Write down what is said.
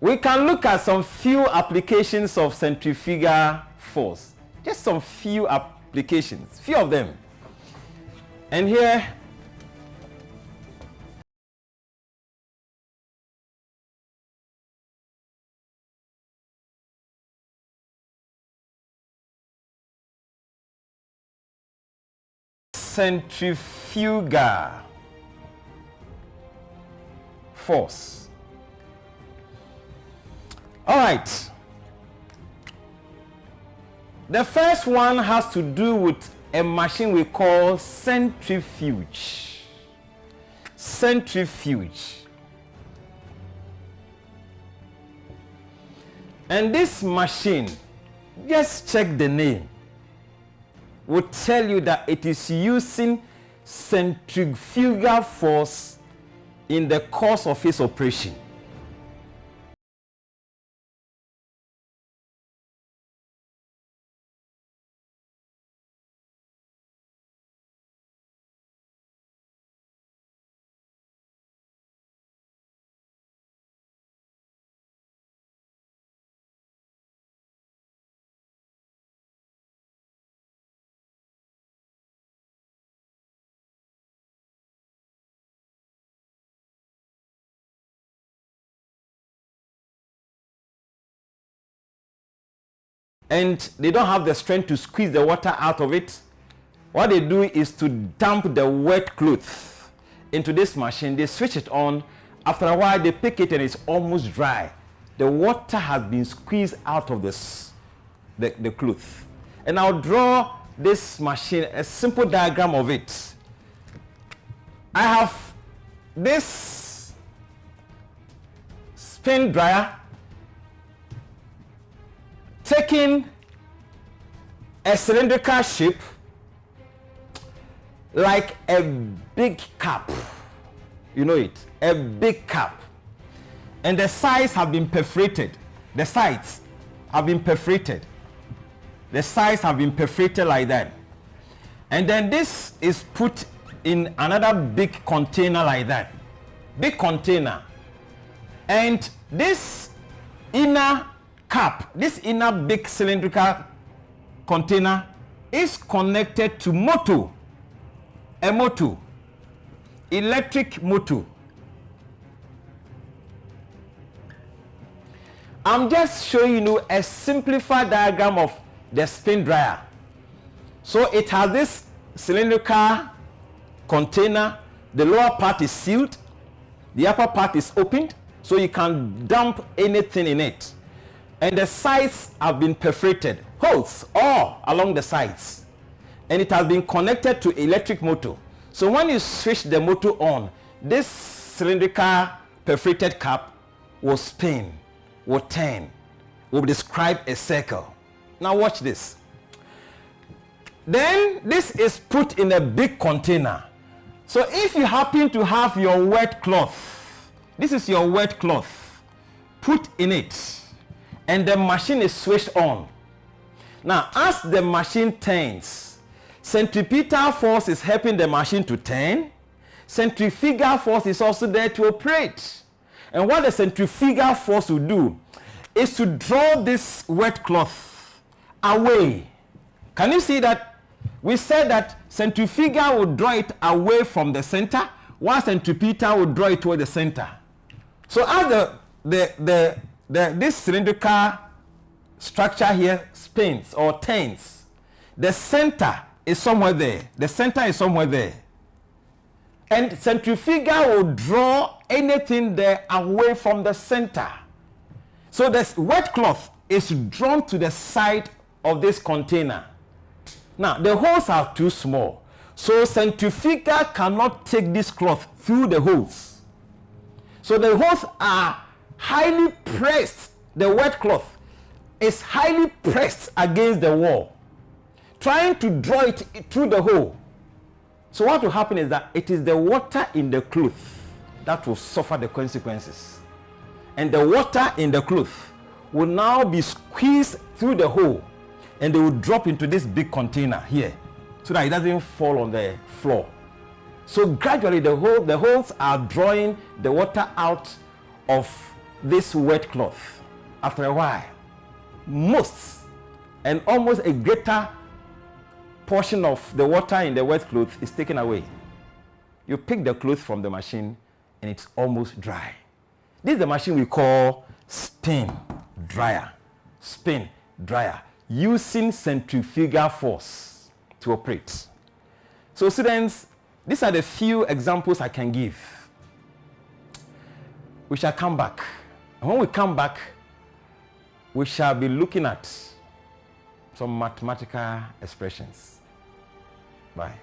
we can look at some few applications of centrifugal force. Just some few applications, few of them. And here, centrifugal force. All right. The first one has to do with a machine we call centrifuge. Centrifuge. And this machine, just check the name, will tell you that it is using centrifugal force in the course of its operation. And they don't have the strength to squeeze the water out of it. What they do is to dump the wet cloth into this machine. They switch it on. After a while, they pick it and it's almost dry. The water has been squeezed out of the cloth. And I'll draw this machine, a simple diagram of it. I have this spin dryer taking a cylindrical shape like a big cup. You know it, a big cup. And the sides have been perforated. The sides have been perforated. The sides have been perforated like that. And then this is put in another big container like that. Big container. And this inner cup, this inner big cylindrical container is connected to motor, a motor, electric motor. I'm just showing you a simplified diagram of the spin dryer. So it has this cylindrical container. The lower part is sealed, the upper part is opened, so you can dump anything in it. And the sides have been perforated, holes all along the sides. And it has been connected to electric motor. So when you switch the motor on, this cylindrical perforated cap will spin, will turn, will describe a circle. Now watch this. Then this is put in a big container. So if you happen to have your wet cloth, this is your wet cloth, put in it. And the machine is switched on. Now, as the machine turns, centripetal force is helping the machine to turn. Centrifugal force is also there to operate. And what the centrifugal force will do is to draw this wet cloth away. Can you see that? We said that centrifugal will draw it away from the center, while centripetal will draw it toward the center. So as this cylindrical structure here spins or turns, the center is somewhere there. The center is somewhere there. And centrifugal will draw anything there away from the center. So this wet cloth is drawn to the side of this container. Now, the holes are too small. So centrifugal cannot take this cloth through the holes. So the holes are highly pressed. The wet cloth is highly pressed against the wall, trying to draw it through the hole. So what will happen is that it is the water in the cloth that will suffer the consequences. And the water in the cloth will now be squeezed through the hole, and they will drop into this big container here so that it doesn't fall on the floor. So gradually the holes are drawing the water out of this wet cloth, after a while, most and almost a greater portion of the water in the wet cloth is taken away. You pick the cloth from the machine and it's almost dry. This is the machine we call spin dryer. Spin dryer, using centrifugal force to operate. So students, these are the few examples I can give. We shall come back. And when we come back, we shall be looking at some mathematical expressions. Bye.